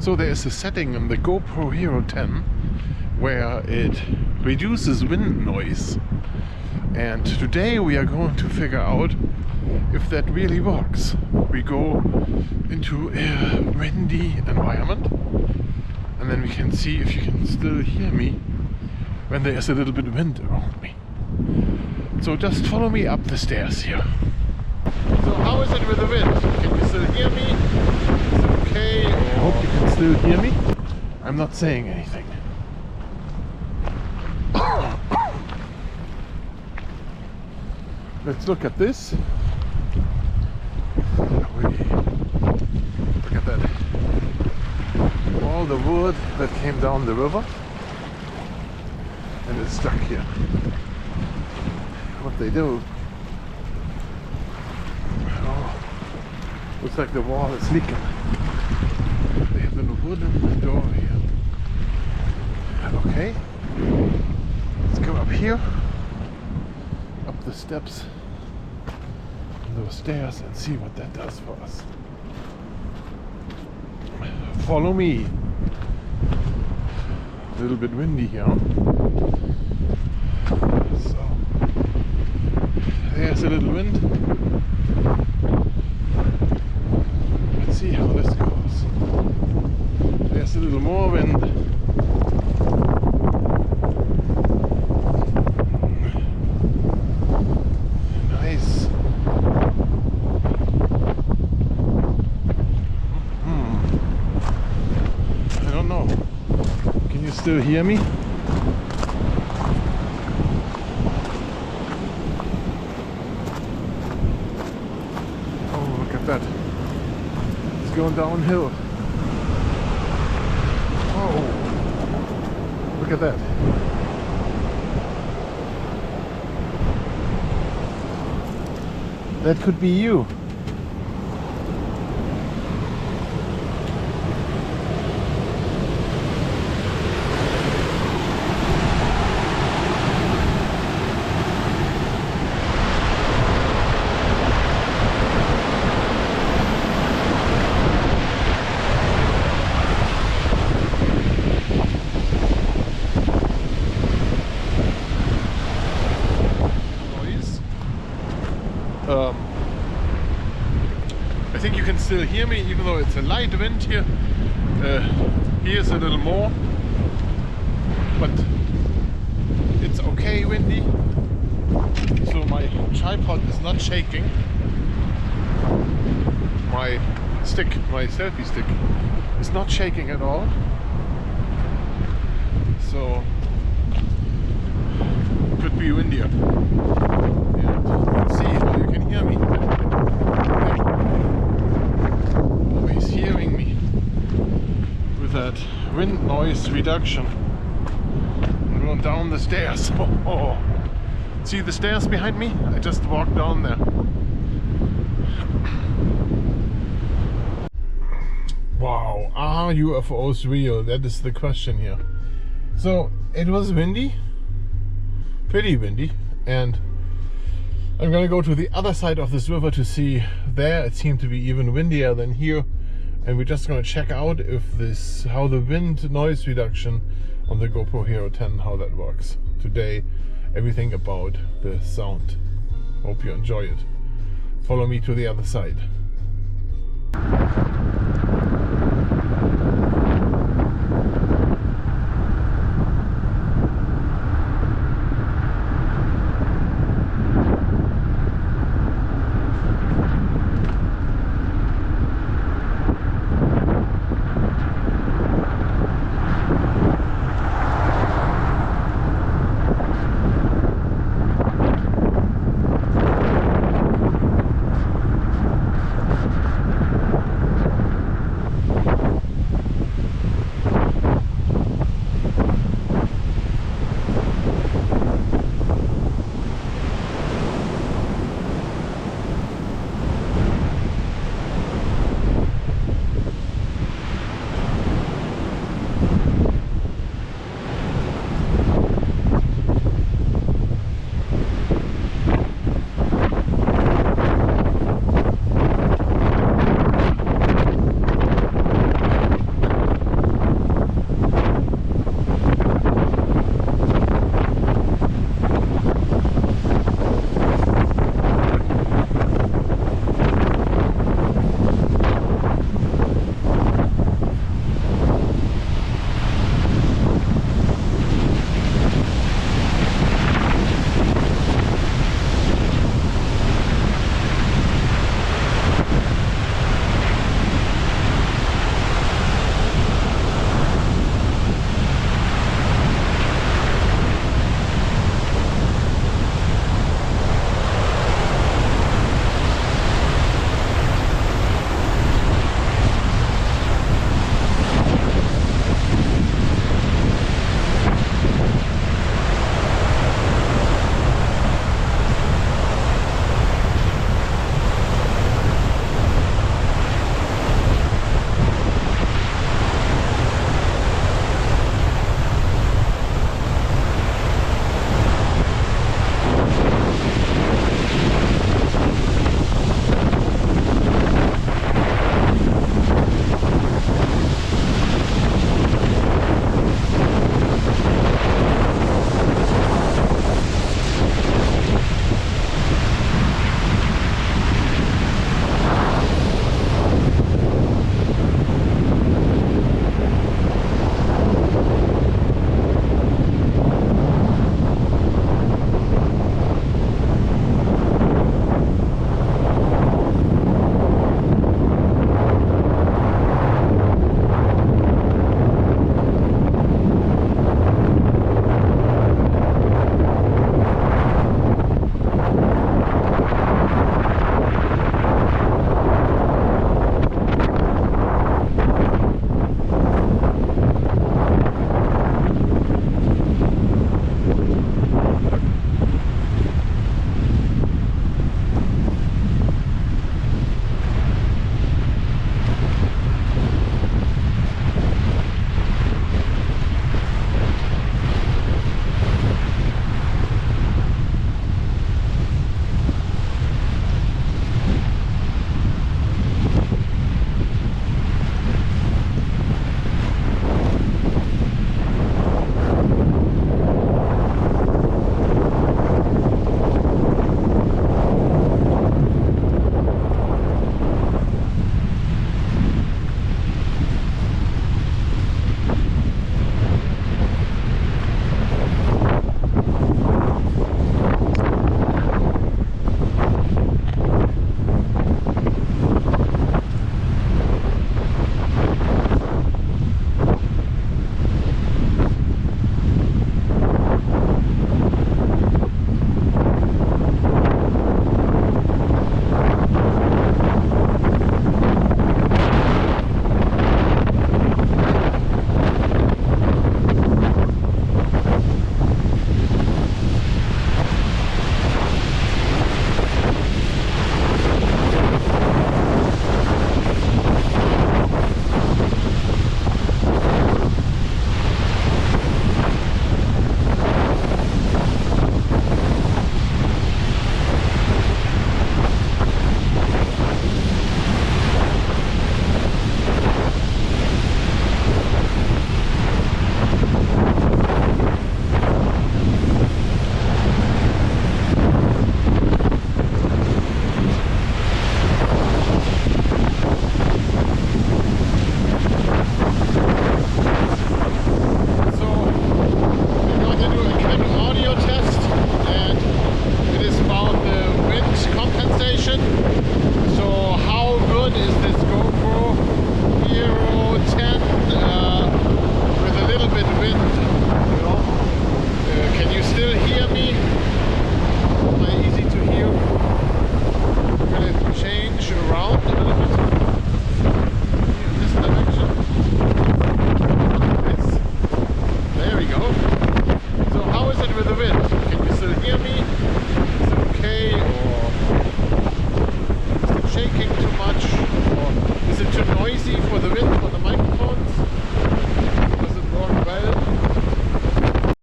So there is a setting in the GoPro Hero 10 where it reduces wind noise, and today we are going to figure out if that really works. We go into a windy environment and then we can see if you can still hear me when there is a little bit of wind around me. So just follow me up the stairs here. So how is it with the wind? Can you still hear me? Is it okay? I hope you can still hear me. I'm not saying anything. Let's look at this. Look at that. All the wood that came down the river and it's stuck here. What they do? Oh, looks like the wall is leaking. They have a wooden door here. Okay, let's go up here, up the steps, those stairs, and see what that does for us. Follow me. A little bit windy here. So there's a little wind. Let's see how this goes. There's a little more wind. Nice. I don't know. Can you still hear me? Oh, look at that. It's going downhill. Oh, look at that. That could be you. I think you can still hear me even though it's a light wind here. Here's a little more, but it's okay windy, so my tripod is not shaking. My stick, my selfie stick, is not shaking at all. So could be windier. And let's see how you can hear me. Always hearing me with that wind noise reduction. I'm going down the stairs. Oh. See the stairs behind me? I just walked down there. Wow, are UFOs real? That is the question here. So it was windy, pretty windy, and I'm gonna go to the other side of this river to see. There it seemed to be even windier than here, and we're just gonna check out if how the wind noise reduction on the GoPro Hero 10, how that works. Today, everything about the sound. Hope you enjoy it. Follow me to the other side.